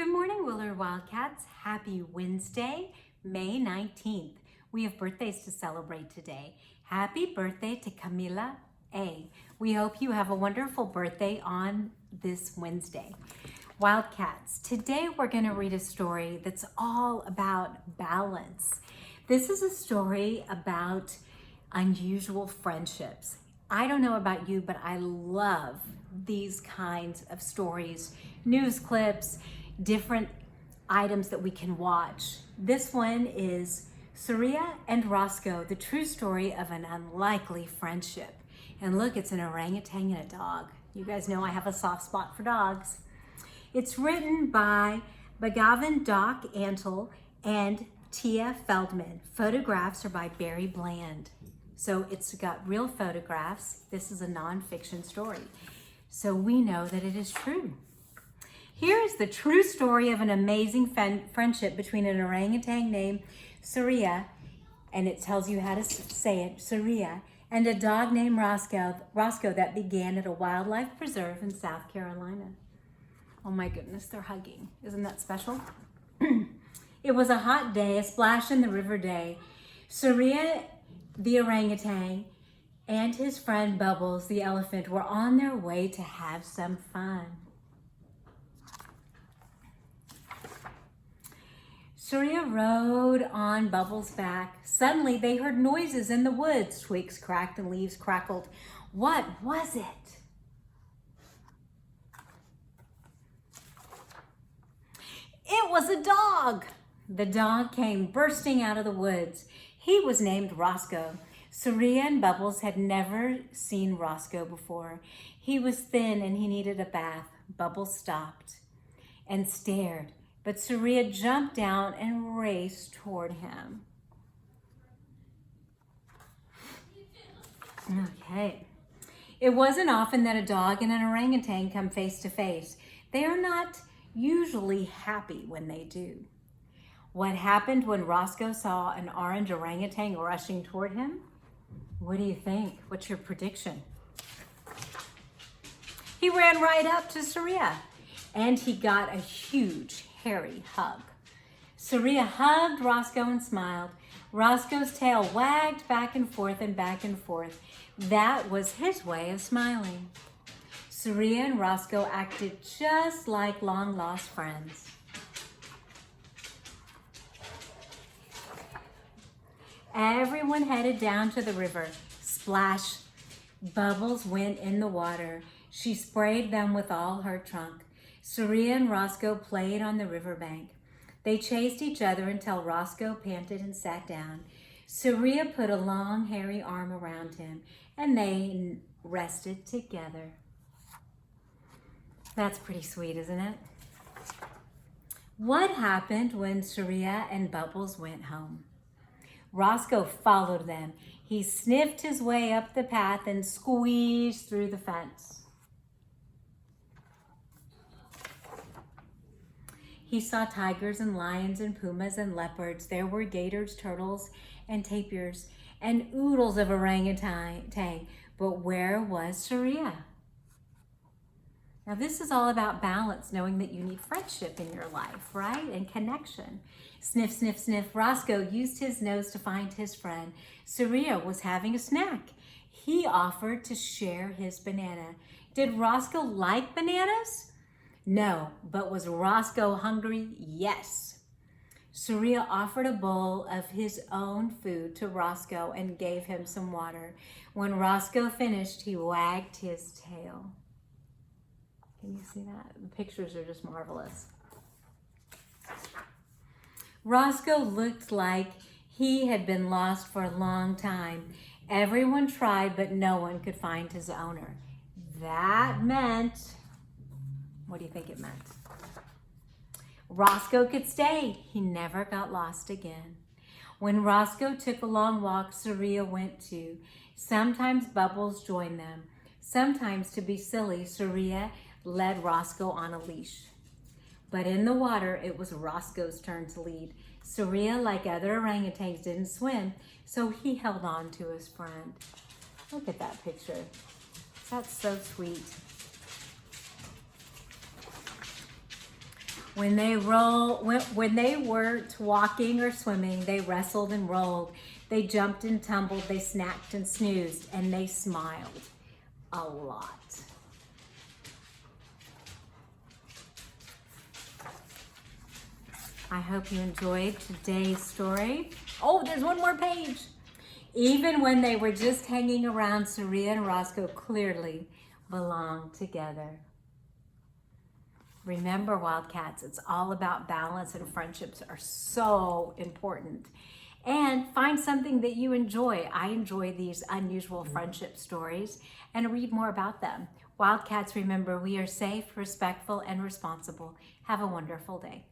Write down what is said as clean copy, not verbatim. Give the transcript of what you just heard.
Good morning, Willard Wildcats. Happy Wednesday, May 19th. We have birthdays to celebrate today. Happy birthday to Camila A. We hope you have a wonderful birthday on this Wednesday. Wildcats, today we're going to read a story that's all about balance. This is a story about unusual friendships. I don't know about you, but I love these kinds of stories, news clips, different items that we can watch. This one is Surya and Roscoe, the true story of an unlikely friendship. And look, it's an orangutan and a dog. You guys know I have a soft spot for dogs. It's written by Bhagavan Doc Antle and Tia Feldman. Photographs are by Barry Bland. So it's got real photographs. This is a nonfiction story. So we know that it is true. Here is the true story of an amazing friendship between an orangutan named Surya, and it tells you how to say it, Surya, and a dog named Roscoe that began at a wildlife preserve in South Carolina. Oh my goodness, they're hugging. Isn't that special? It was a hot day, a splash in the river day. Surya, the orangutan, and his friend Bubbles, the elephant, were on their way to have some fun. Surya rode on Bubbles' back. Suddenly they heard noises in the woods. Twigs cracked and leaves crackled. What was it? It was a dog. The dog came bursting out of the woods. He was named Roscoe. Surya and Bubbles had never seen Roscoe before. He was thin and he needed a bath. Bubbles stopped and stared, but Surya jumped down and raced toward him. Okay. It wasn't often that a dog and an orangutan come face to face. They are not usually happy when they do. What happened when Roscoe saw an orange orangutan rushing toward him? What do you think? What's your prediction? He ran right up to Surya and he got a huge, hairy hug. Surya hugged Roscoe and smiled. Roscoe's tail wagged back and forth and back and forth. That was his way of smiling. Surya and Roscoe acted just like long-lost friends. Everyone headed down to the river. Splash! Bubbles went in the water. She sprayed them with all her trunk. Surya and Roscoe played on the riverbank. They chased each other until Roscoe panted and sat down. Surya put a long, hairy arm around him, and they rested together. That's pretty sweet, isn't it? What happened when Surya and Bubbles went home? Roscoe followed them. He sniffed his way up the path and squeezed through the fence. He saw tigers and lions and pumas and leopards. There were gators, turtles, and tapirs, and oodles of orangutan. But where was Surya? Now this is all about balance, knowing that you need friendship in your life, right? And connection. Sniff, sniff, sniff. Roscoe used his nose to find his friend. Surya was having a snack. He offered to share his banana. Did Roscoe like bananas? No, but was Roscoe hungry? Yes. Surya offered a bowl of his own food to Roscoe and gave him some water. When Roscoe finished, he wagged his tail. Can you see that? The pictures are just marvelous. Roscoe looked like he had been lost for a long time. Everyone tried, but no one could find his owner. That meant, what do you think it meant? Roscoe could stay. He never got lost again. When Roscoe took a long walk, Surya went too. Sometimes Bubbles joined them. Sometimes, to be silly, Surya led Roscoe on a leash. But in the water, it was Roscoe's turn to lead. Surya, like other orangutans, didn't swim, so he held on to his friend. Look at that picture. That's so sweet. When they weren't walking or swimming, they wrestled and rolled. They jumped and tumbled, they snacked and snoozed, and they smiled a lot. I hope you enjoyed today's story. Oh, there's one more page. Even when they were just hanging around, Saria and Roscoe clearly belonged together. Remember, Wildcats, it's all about balance, and friendships are so important. And find something that you enjoy. I enjoy these unusual friendship stories, and read more about them. Wildcats, remember, we are safe, respectful, and responsible. Have a wonderful day.